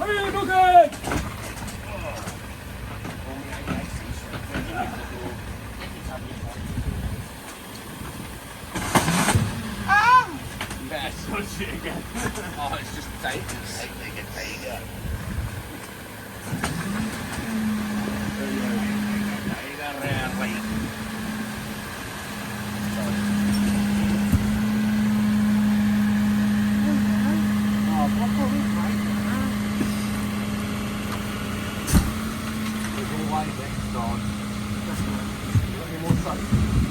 Come here, Nookie! Yeah, touch it again. Oh, it's just take it. There you go. There's always next time. More safe.